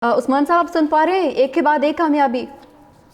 उस्मान साहब आप सुन पा रहे हैं? एक के बाद एक कामयाबी।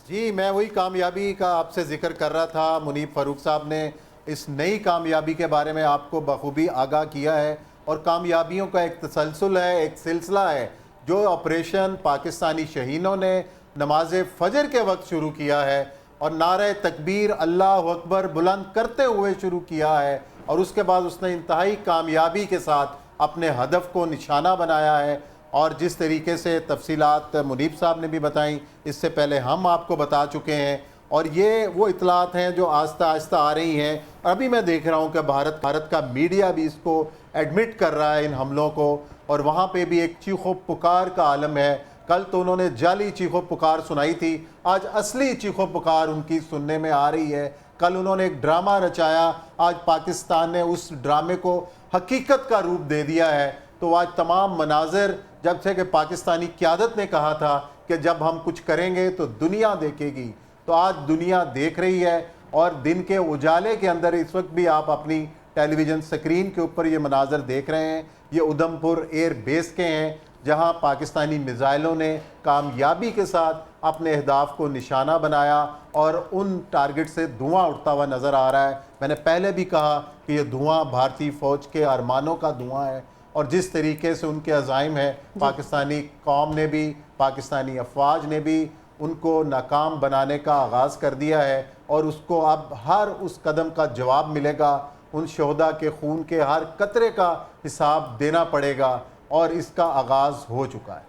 जी, मैं वही कामयाबी का आपसे जिक्र कर रहा था। मुनीब फ़ारूक साहब ने इस नई कामयाबी के बारे में आपको बखूबी आगाह किया है और कामयाबियों का एक तसलसल है, एक सिलसिला है जो ऑपरेशन पाकिस्तानी शहीनों ने नमाज फ़जर के वक्त शुरू किया है और नारे तकबीर अल्लाह अकबर बुलंद करते हुए शुरू किया है और उसके बाद उसने इंतहाई कामयाबी के साथ अपने हदफ को निशाना बनाया है। और जिस तरीके से तफसीलात मुनीब साहब ने भी बताई, इससे पहले हम आपको बता चुके हैं और ये वो इतलात हैं जो आहिस्ता आहिस्ता आ रही हैं। और अभी मैं देख रहा हूँ कि भारत का मीडिया भी इसको एडमिट कर रहा है, इन हमलों को, और वहाँ पे भी एक चीखो पुकार का आलम है। कल तो उन्होंने जाली चीखो पुकार सुनाई थी, आज असली चीखो पुकार उनकी सुनने में आ रही है। कल उन्होंने एक ड्रामा रचाया, आज पाकिस्तान ने उस ड्रामे को हकीकत का रूप दे दिया है। तो आज तमाम मनाजिर, जब से कि पाकिस्तानी क़यादत ने कहा था कि जब हम कुछ करेंगे तो दुनिया देखेगी, तो आज दुनिया देख रही है। और दिन के उजाले के अंदर इस वक्त भी आप अपनी टेलीविज़न स्क्रीन के ऊपर ये मनाजर देख रहे हैं। ये उधमपुर एयर बेस के हैं जहां पाकिस्तानी मिज़ाइलों ने कामयाबी के साथ अपने अहदाफ को निशाना बनाया और उन टारगेट से धुआं उठता हुआ नज़र आ रहा है। मैंने पहले भी कहा कि ये धुआं भारतीय फ़ौज के अरमानों का धुआं है और जिस तरीके से उनके अज़ाइम है, पाकिस्तानी कौम ने भी, पाकिस्तानी अफवाज ने भी उनको नाकाम बनाने का आगाज़ कर दिया है और उसको अब हर उस कदम का जवाब मिलेगा। उन शहदा के खून के हर कतरे का हिसाब देना पड़ेगा और इसका आगाज़ हो चुका है।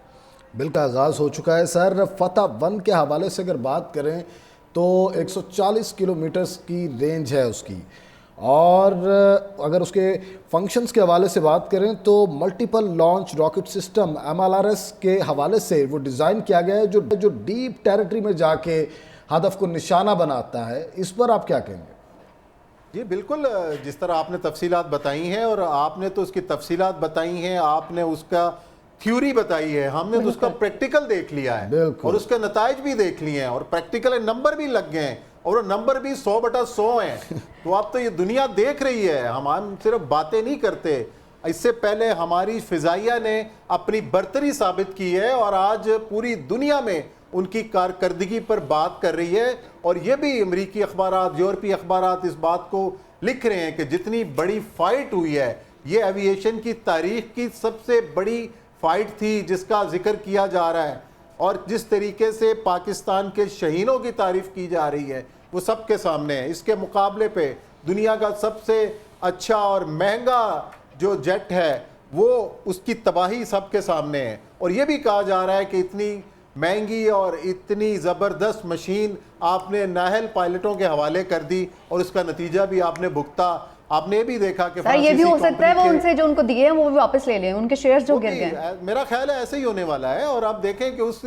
बिल्कुल आगाज़ हो चुका है सर। फतह 1 के हवाले से अगर बात करें तो 140 किलोमीटर्स की रेंज है उसकी, और अगर उसके फंक्शंस के हवाले से बात करें तो multiple launch rocket system MLRS के हवाले से वो डिज़ाइन किया गया है जो डीप टेरिटरी में जाके हदफ को निशाना बनाता है। इस पर आप क्या कहेंगे? जी बिल्कुल, जिस तरह आपने तफसीलात बताई हैं, और आपने तो उसकी तफसीलात बताई हैं, आपने उसका थ्योरी बताई है, हमने तो उसका प्रैक्टिकल देख लिया है और उसके नताइज भी देख लिए हैं और प्रैक्टिकल नंबर भी लग गए हैं और नंबर भी 100/100 हैं। तो अब तो ये दुनिया देख रही है, हम सिर्फ बातें नहीं करते। इससे पहले हमारी फ़िज़ाइया ने अपनी बर्तरी साबित की है और आज पूरी दुनिया में उनकी कारकर्दगी पर बात कर रही है। और ये भी अमरीकी अखबारात, यूरोपीय अखबारात इस बात को लिख रहे हैं कि जितनी बड़ी फ़ाइट हुई है, ये एविएशन की तारीख की सबसे बड़ी फ़ाइट थी जिसका जिक्र किया जा रहा है। और जिस तरीके से पाकिस्तान के शहीनों की तारीफ़ की जा रही है वो सबके सामने है। इसके मुकाबले पे दुनिया का सबसे अच्छा और महंगा जो जेट है वो, उसकी तबाही सबके सामने है। और ये भी कहा जा रहा है कि इतनी महंगी और इतनी ज़बरदस्त मशीन आपने नाहल पायलटों के हवाले कर दी और उसका नतीजा भी आपने भुगता। आपने भी देखा कि ये भी हो सकता है वो उनसे जो उनको दिए हैं वो भी वापस ले लें, उनके शेयर्स जो गिर गए। मेरा ख्याल है ऐसे ही होने वाला है। और आप देखें कि उस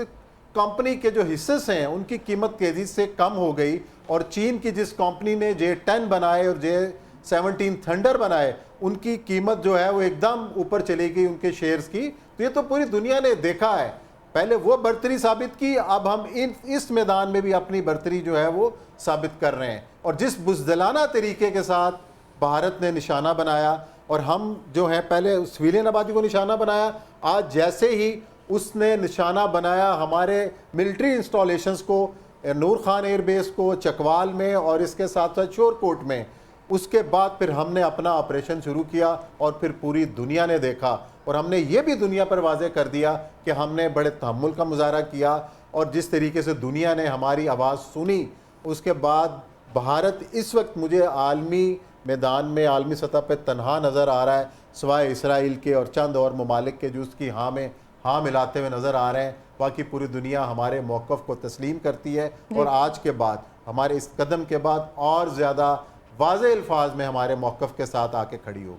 कंपनी के जो हिस्से हैं उनकी कीमत तेज़ी से कम हो गई और चीन की जिस कंपनी ने J10 बनाए और J17 थंडर बनाए, उनकी कीमत जो है वो एकदम ऊपर चली गई उनके शेयर्स की। तो ये तो पूरी दुनिया ने देखा है। पहले वो बर्तरी साबित की, अब हम इस मैदान में भी अपनी बर्तरी जो है वो साबित कर रहे हैं। और जिस बुज़दिलाना तरीके के साथ भारत ने निशाना बनाया, और हम जो है पहले सिविलियन आबादी को निशाना बनाया, आज जैसे ही उसने निशाना बनाया हमारे मिलिट्री इंस्टॉलेशंस को, नूर खान एयरबेस को चकवाल में और इसके साथ साथ शोरकोट में, उसके बाद फिर हमने अपना ऑपरेशन शुरू किया और फिर पूरी दुनिया ने देखा और हमने ये भी दुनिया पर वाज़े कर दिया कि हमने बड़े तहम्मुल का मुजाहरा किया। और जिस तरीके से दुनिया ने हमारी आवाज़ सुनी, उसके बाद भारत इस वक्त मुझे आलमी मैदान में, आलमी सतह पर तनहा नज़र आ रहा है, सिवाय इसराइल के और चंद और ममालिक के जो उसकी हाँ में हाँ मिलाते हुए नज़र आ रहे हैं। बाकी पूरी दुनिया हमारे मौक़िफ़ को तस्लीम करती है और आज के बाद, हमारे इस कदम के बाद और ज़्यादा वाज़ेह अल्फाज में हमारे मौक़िफ़ के साथ आके खड़ी होगी।